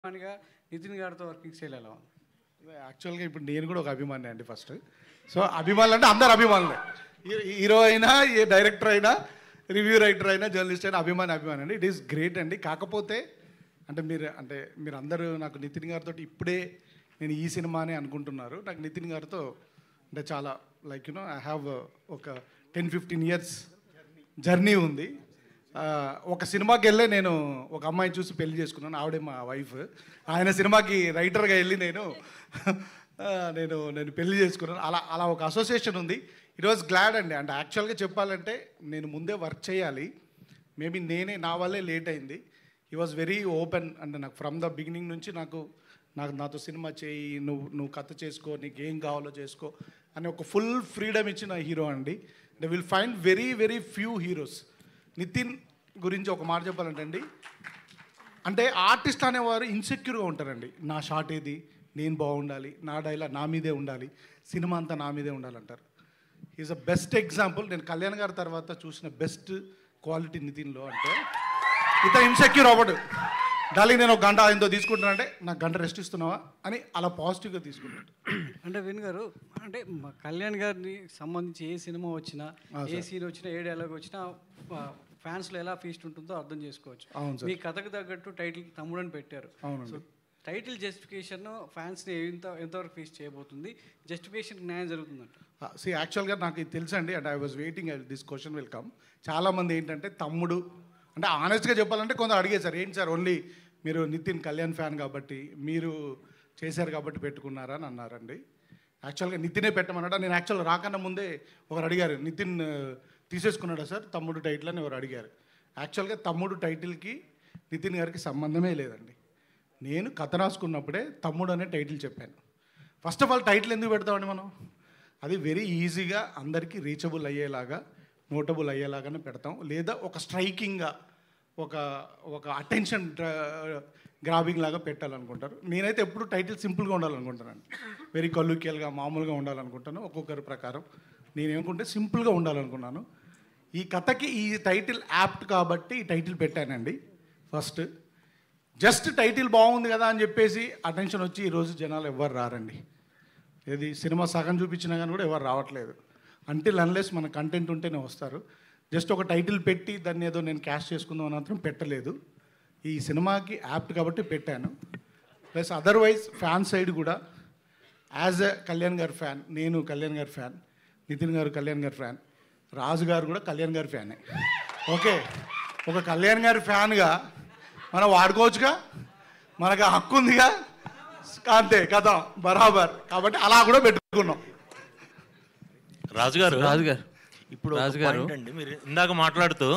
అభిమానిగా నితిన్ గారితో working style ఎలా ఉంది? యాక్చువల్గా ఇప్పుడు నేను కూడా ఒక అభిమాని అండి ఫస్ట్. సో అభిమానులు అంటే అందరు అభిమానులే. హీరో అయినా, ఏ డైరెక్టర్ అయినా, రివ్యూ రైటర్ అయినా, జర్నలిస్ట్ అయినా అభిమాని అండి. ఇట్ ఈస్ గ్రేట్ అండి. కాకపోతే మీరు అందరూ నాకు నితిన్ గారితో ఇప్పుడే నేను ఈ సినిమానే అనుకుంటున్నారు. నాకు నితిన్ గారితో అంటే చాలా లైక్ ఐ హ్యావ్ ఒక 10-15 ఇయర్స్ జర్నీ ఉంది. ఒక సినిమాకి వెళ్ళే నేను ఒక అమ్మాయిని చూసి పెళ్లి చేసుకున్నాను. ఆవిడే మా వైఫ్. ఆయన సినిమాకి రైటర్గా వెళ్ళి నేను పెళ్లి చేసుకున్నాను. అలా ఒక అసోసియేషన్ ఉంది. ఇట్ వాజ్ గ్లాడ్ అండి. అంటే యాక్చువల్గా చెప్పాలంటే నేను ముందే వర్క్ చేయాలి. మేబీ నా వల్లే లేట్ అయింది. He was very open. అంటే నాకు ఫ్రమ్ ద బిగినింగ్ నుంచి నాతో సినిమా చేయి, నువ్వు కథ చేసుకో, నీకు ఏం కావాలో చేసుకో అని ఒక ఫుల్ ఫ్రీడమ్ ఇచ్చిన హీరో అండి. They will find very very few heroes. Nithin గురించి ఒక మాట చెప్పాలంటే అండి, అంటే ఆర్టిస్ట్ అనేవారు ఇన్సెక్యూర్గా ఉంటారండి. నా షాట్ ఏది, నేను బాగుండాలి, నా డైలాగ్ నా మీదే ఉండాలి, సినిమా అంతా నా మీదే ఉండాలంటారు. Is a best example. నేను కళ్యాణ్ గారి తర్వాత చూసిన బెస్ట్ క్వాలిటీ నితిన్లో. అంటే ఇతను ఇన్సెక్యూర్ అవ్వడు. డాలి నేను ఒక గంట ఆయనతో తీసుకుంటున్నా అంటే నాకు గంట రెస్ట్ ఇస్తున్నావా అని అలా పాజిటివ్గా తీసుకుంటాడు. అంటే విన్ గారు, అంటే కళ్యాణ్ గారిని సంబంధించి ఏ సినిమా వచ్చినా, ఏ సీన్ వచ్చినా, ఏ డైలాగ్ వచ్చినా ఫ్యాన్స్లో ఎలా ఫీస్ట్ ఉంటుందో అర్థం చేసుకోవచ్చు. మీ కథకు తగ్గట్టు టైటిల్ తమ్ముడు అని పెట్టారు. సో టైటిల్ జస్టిఫికేషన్ ఫ్యాన్స్ని ఎంతవరకు ఫీస్ట్ చేయబోతుంది? జస్టిఫికేషన్ న్యాయం జరుగుతుందంట. యాక్చువల్గా నాకు ఇది తెలుసండి. అంటే I was waiting this question will come. చాలామంది ఏంటంటే తమ్ముడు అంటే ఆనెస్ట్గా చెప్పాలంటే కొందరు అడిగేది, సార్ ఏంటి సార్ ఓన్లీ మీరు నితిన్ కళ్యాణ్ ఫ్యాన్ కాబట్టి మీరు చేశారు కాబట్టి పెట్టుకున్నారా అని అన్నారండి. యాక్చువల్గా నితినే పెట్టమన్నాడా. నేను యాక్చువల్గా రాకన్నా ముందే ఒకరు అడిగారు, నితిన్ తీసేసుకున్నాడా సార్ తమ్ముడు టైటిల్ అని ఎవరు అడిగారు. యాక్చువల్గా తమ్ముడు టైటిల్కి నితిన్ గారికి సంబంధమే లేదండి. నేను కథ రాసుకున్నప్పుడే తమ్ముడు అనే టైటిల్ చెప్పాను. ఫస్ట్ ఆఫ్ ఆల్ టైటిల్ ఎందుకు పెడతామండి మనం? అది వెరీ ఈజీగా అందరికీ రీచబుల్ అయ్యేలాగా, నోటబుల్ అయ్యేలాగానే పెడతాం. లేదా ఒక స్ట్రైకింగ్గా ఒక అటెన్షన్ గ్రాబింగ్ లాగా పెట్టాలనుకుంటారు. నేనైతే ఎప్పుడు టైటిల్ సింపుల్గా ఉండాలనుకుంటానండి. వెరీ కల్యూకియల్గా మామూలుగా ఉండాలనుకుంటాను. ఒక్కొక్కరి ప్రకారం నేనేమనుకుంటే సింపుల్గా ఉండాలనుకున్నాను. ఈ కథకి ఈ టైటిల్ యాప్ట్ కాబట్టి ఈ టైటిల్ పెట్టానండి. ఫస్ట్ జస్ట్ టైటిల్ బాగుంది కదా అని చెప్పేసి అటెన్షన్ వచ్చి ఈరోజు జనాలు ఎవరు రారండి. ఏది సినిమా సగం చూపించినా కానీ కూడా ఎవరు రావట్లేదు. అంటిల్ అన్లెస్ మన కంటెంట్ ఉంటేనే వస్తారు. జస్ట్ ఒక టైటిల్ పెట్టి దాన్ని ఏదో నేను క్యాష్ చేసుకుందాం అని మాత్రం పెట్టలేదు. ఈ సినిమాకి యాప్ట్ కాబట్టి పెట్టాను. ప్లస్ అదర్వైజ్ ఫ్యాన్ సైడ్ కూడా యాజ్ ఎ కళ్యాణ్ గారి ఫ్యాన్, నేను కళ్యాణ్ గారి ఫ్యాన్, నితిన్ గారు కళ్యాణ్ గారి ఫ్యాన్, రాజు గారు కూడా కళ్యాణ్ గారి ఫ్యానే. ఓకే, ఒక కళ్యాణ్ గారి ఫ్యాన్గా మనం వాడుకోవచ్చుగా, మనకు హక్కు ఉందిగా, అంతే కదా బరాబర్. కాబట్టి అలా కూడా పెట్టుకున్నాం. రాజుగారు ఇప్పుడు అండి మీరు ఇందాక మాట్లాడుతూ